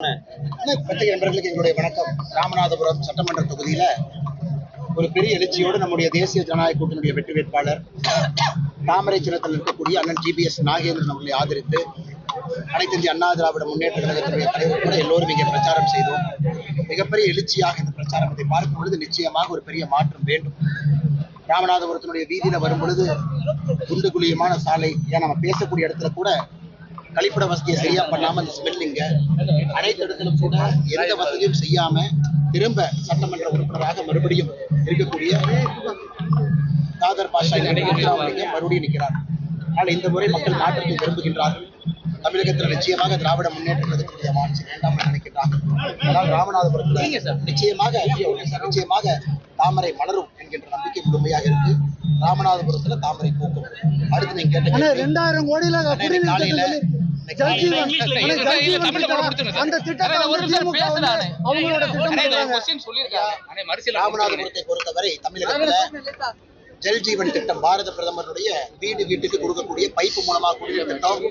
நண்பர்களுக்கு எங்களுடைய வணக்கம். ராமநாதபுரம் சட்டமன்ற தொகுதியில ஒரு பெரிய எழுச்சியோடு நம்முடைய தேசிய ஜனநாயக கூட்டணியுடைய வெற்றி வேட்பாளர் தாமரை சின்னத்தில் இருக்கக்கூடிய அண்ணன் ஜிபிஎஸ் நாகேந்திரன் அவர்களை ஆதரித்து அனைத்து இந்திய அண்ணா திராவிட முன்னேற்ற கழகத்தினுடைய தலைவர் கூட எல்லோரும் இங்கே பிரச்சாரம் செய்தோம். மிகப்பெரிய எழுச்சியாக இந்த பிரச்சாரத்தை பார்க்கும் பொழுது நிச்சயமாக ஒரு பெரிய மாற்றம் வேண்டும். ராமநாதபுரத்தினுடைய வீதியில வரும் பொழுது குண்டு குழியமான சாலை, ஏன் நம்ம பேசக்கூடிய இடத்துல கூட கழிப்பிட வசதியை சரியா பண்ணாம அந்த ஸ்மெல்லிங்க, அனைத்து இடத்திலும் கூட எந்த வசதியும் செய்யாம திரும்ப சட்டமன்ற உறுப்பினராக மறுபடியும் இருக்கக்கூடிய காதர் பாஷா மறுபடியும் நிற்கிறார். ஆனால் இந்த முறை மக்கள் மாற்றத்தை விரும்புகின்றார்கள். தமிழகத்தில் நிச்சயமாக திராவிட முன்னேற்ற கழகத்தினுடைய ஆட்சி வேண்டாம் என்று நினைக்கின்றார்கள். ஆனால் ராமநாதபுரத்தில் நிச்சயமாக தாமரை மலரும் என்கின்ற நம்பிக்கை முழுமையாக இருக்கு. ராமநாதபுரத்துல தாமரை பூக்கும். அடுத்து நீங்க கேட்ட 2000 கோடியில காலையில ராமநாதபுரத்தை பொறுத்தவரை தமிழகத்துல ஜல்ஜீவன் திட்டம், பாரத பிரதமருடைய வீடு வீட்டுக்கு கொடுக்கக்கூடிய பைப்பு மூலமாக கூடிய திட்டம்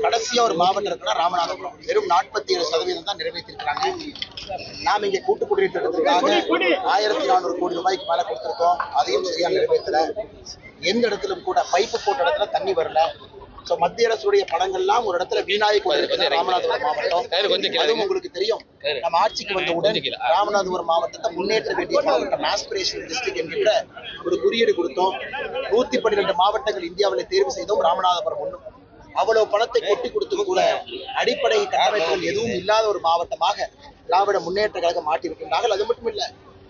கடைசியா ஒரு மாவட்டம் இருக்குன்னா ராமநாதபுரம். வெறும் 47% தான் நிறைவேற்றிருக்கிறாங்க. நாம் இங்க கூட்டு குடிநீர் திட்டத்திற்காக 1400 கோடி ரூபாய்க்கு மேல கொடுத்திருக்கோம். அதையும் சரியா நிறைவேற்றல. எந்த இடத்திலும் கூட பைப்பு போட்ட இடத்துல தண்ணி வரல. மத்திய அரசுடைய படங்கள்லாம் ஒரு இடத்துல வீணாகி கொண்டிருக்கிறது ராமநாதபுரம் மாவட்டம். அதுவும் உங்களுக்கு தெரியும், நம்ம ஆட்சிக்கு வந்தவுடன் ராமநாதபுரம் மாவட்டத்தை முன்னேற்ற வேண்டிய மாவட்டம், ஆஸ்பிரேஷன் டிஸ்ட்ரிக்ட் என்கின்ற ஒரு குறியீடு கொடுத்தோம். 112 மாவட்டங்கள் இந்தியாவில் தேர்வு செய்தோம். ராமநாதபுரம் ஒன்றும். அவ்வளவு பணத்தை கொட்டி கொடுத்து கூட அடிப்படை கட்டமைப்புகள் எதுவும் இல்லாத ஒரு மாவட்டமாக திராவிட முன்னேற்ற கழகம் மாற்றியிருக்கின்றார்கள். அது மட்டும் இல்ல,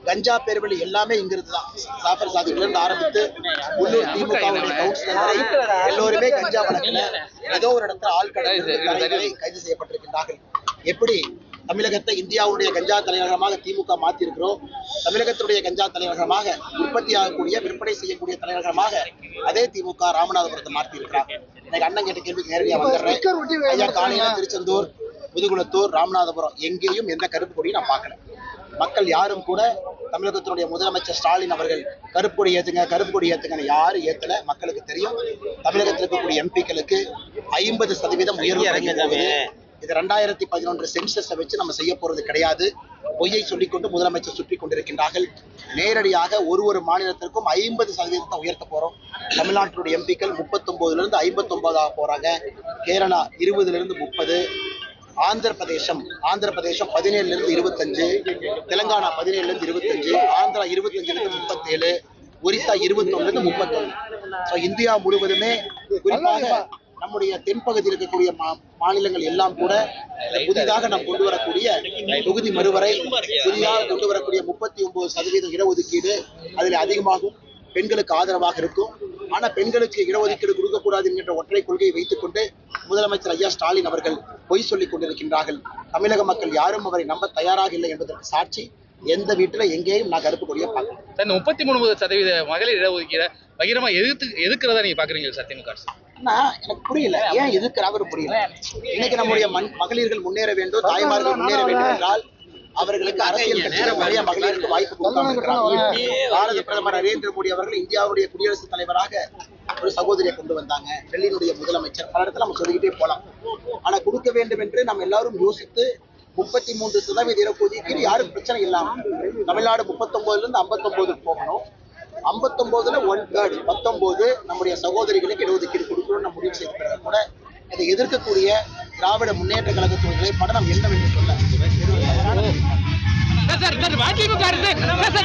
கஞ்சா பேர்வழி எல்லாமே இங்கிருந்து தான். சாஃபர் சாதிகளிலிருந்து ஆரம்பித்து உள்ளூர் திமுகவுடைய கவுன்சிலர் வரை எல்லோருமே கஞ்சா வழக்கில் ஏதோ ஒரு இடத்துல ஆள்கடை கைது செய்யப்பட்டிருக்கின்றார்கள். எப்படி தமிழகத்தை இந்தியாவுடைய கஞ்சா தலைநகரமாக திமுக மாற்றிருக்கிறோம், தமிழகத்துடைய கஞ்சா தலைநகரமாக உற்பத்தி ஆகக்கூடிய விற்பனை செய்யக்கூடிய தலைநகரமாக அதே திமுக ராமநாதபுரத்தை மாற்றி இருக்கிறாங்க. எனக்கு அண்ணன் கேட்ட கேள்விக்கு நேரடியாக வந்துடுறேன். ஐயா, காலையில திருச்செந்தூர், முதுகுளத்தூர், ராமநாதபுரம் எங்கேயும் எந்த கருப்பு கொடியும் நான் பார்க்கல. மக்கள் யாரும் கூட தமிழகத்தினுடைய முதலமைச்சர் ஸ்டாலின் அவர்கள் கருப்பு கொடி ஏத்துங்கன்னு யாரும் ஏத்தல. மக்களுக்கு தெரியும், தமிழகத்தில் இருக்கக்கூடிய எம்பிக்களுக்கு 50% உயர்வு கிடைக்கிறது. இது 2011 சென்சஸை வச்சு நம்ம செய்ய போறது கிடையாது. பொய்யை சொல்லிக்கொண்டு முதலமைச்சர் சுற்றி கொண்டிருக்கின்றார்கள். நேரடியாக ஒரு மாநிலத்திற்கும் 50% உயர்த்த போறோம். தமிழ்நாட்டினுடைய எம்பிக்கள் 39 59 போறாங்க. கேரளா 20 30, ஆந்திர பிரதேசம் 17 25, தெலுங்கானா 17 25, ஆந்திரா 25 37, ஒரிசா 21 31. இந்தியா முழுவதுமே, குறிப்பாக நம்முடைய தென்பகுதியில் இருக்கக்கூடிய மாநிலங்கள் எல்லாம் கூட புதிதாக நாம் கொண்டு வரக்கூடிய தொகுதி மறுவரை, புதிதாக கொண்டு வரக்கூடிய 39% இடஒதுக்கீடு அதில் அதிகமாகும். பெண்களுக்கு ஆதரவாக இருக்கும். ஆனா பெண்களுக்கு இடஒதுக்கீடு கொடுக்கக்கூடாது என்கின்ற ஒற்றை கொள்கையை வைத்துக் கொண்டு முதலமைச்சர் ஐயா ஸ்டாலின் அவர்கள் பொய் சொல்லிக் கொண்டிருக்கின்றார்கள். தமிழக மக்கள் யாரும் அவரை நம்ப தயாராக இல்லை என்பதற்கு சாட்சி எந்த வீட்டுல எங்கேயும் நான் கருப்பு கொடியை பார்க்கிறேன். 33% மகளிர் இடஒதுக்கீடு பகிரமா எதுக்குறதா நீங்க பாக்குறீங்க சார் திமுக? எனக்கு புரியல, ஏன் எதுக்குறாரு புரியல. இன்னைக்கு நம்முடைய மகளிர்கள் முன்னேற வேண்டும், தாய்மார்கள் முன்னேற வேண்டும் என்றால் அவர்களுக்கு அரசியல் கட்சிகள் நிறைய மகளிருக்கு வாய்ப்பு கொடுக்காம இருக்கிறாங்க. பாரத பிரதமர் நரேந்திர மோடி அவர்கள் இந்தியாவுடைய குடியரசுத் தலைவராக ஒரு சகோதரியை கொண்டு வந்தாங்க. டெல்லியினுடைய முதலமைச்சர், பல இடத்துல நம்ம சொல்லிக்கிட்டே போலாம். ஆனா கொடுக்க வேண்டும் என்று நம்ம எல்லாரும் யோசித்து 33% இடஒதுக்கீடு யாரும் பிரச்சனை இல்லாம, தமிழ்நாடு 39 59 போகணும். 59ல 1/3 19 நம்முடைய சகோதரிகளுக்கு இடஒதுக்கீடு கொடுக்கணும்னு நம்ம முடிவு செய்த பிறகு கூட இதை எதிர்க்கக்கூடிய திராவிட முன்னேற்ற கழகத்துடைய நிலைப்பாடு நாம் என்னவென்று சொல்ல